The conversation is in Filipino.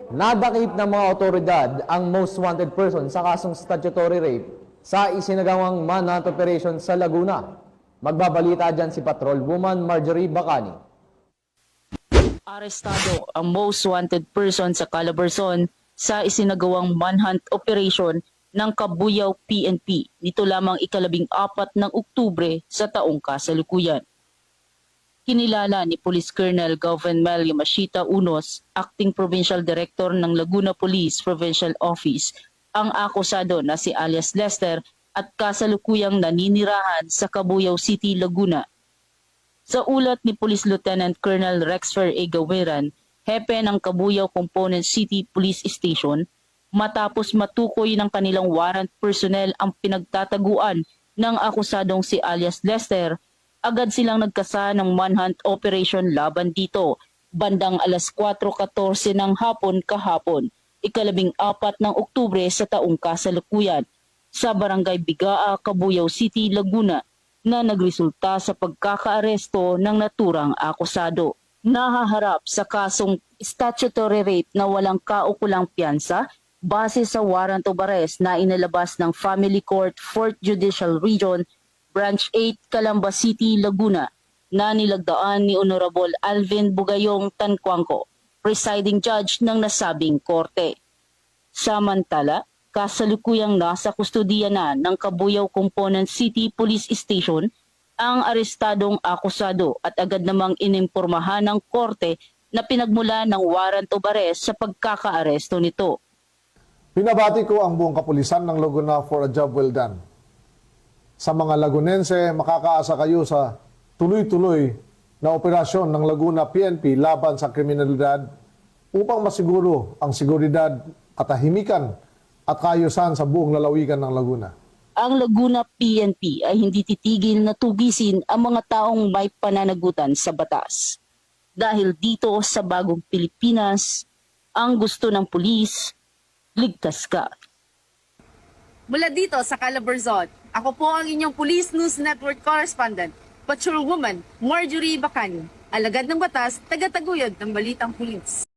Nadakip ng mga otoridad ang most wanted person sa kasong statutory rape sa isinagawang manhunt operation sa Laguna. Magbabalita dyan si Patrol Woman Marjorie Bacani. Arestado ang most wanted person sa Calabarzon sa isinagawang manhunt operation ng Cabuyao PNP nito lamang ika-14 ng Oktubre sa taong kasalukuyan. Kinilala ni Police Colonel Goven Mel Yamashita Unos, Acting Provincial Director ng Laguna Police Provincial Office, ang akusado na si alias Lester at kasalukuyang naninirahan sa Cabuyao City, Laguna. Sa ulat ni Police Lieutenant Colonel Rexfer A. Gawiran, hepe ng Cabuyao Component City Police Station, matapos matukoy ng kanilang warrant personnel ang pinagtataguan ng akusadong si alias Lester, agad silang nagkasa ng manhunt operation laban dito, bandang alas 4:14 ng hapon kahapon, ika-14 ng Oktubre sa taong kasalukuyan, sa Barangay Bigaa, Cabuyao City, Laguna, na nagresulta sa pagkakaaresto ng naturang akusado. Nahaharap sa kasong statutory rape na walang kaukulang piyansa base sa warrant of arrest na inilabas ng Family Court 4th Judicial Region Branch 8, Calamba City, Laguna, na nilagdaan ni Honorable Alvin Bugayong Tancuangco, presiding judge ng nasabing korte. Samantala, kasalukuyang nasa kustodiya na ng Cabuyao Component City Police Station ang arestadong akusado at agad namang inimpormahan ng korte na pinagmula ng warrant of arrest sa pagkakaaresto nito. Pinabati ko ang buong kapulisan ng Laguna for a job well done. Sa mga Lagunense, makakaasa kayo sa tuloy-tuloy na operasyon ng Laguna PNP laban sa kriminalidad upang masiguro ang seguridad, katahimikan at kaayusan sa buong lalawigan ng Laguna. Ang Laguna PNP ay hindi titigil na tugisin ang mga taong may pananagutan sa batas. Dahil dito sa bagong Pilipinas, ang gusto ng pulis, ligtas ka. Mula dito sa Calabarzon, ako po ang inyong Police News Network Correspondent, Patrolwoman Marjorie Bacani, alagad ng batas, tagataguyod ng Balitang Pulis.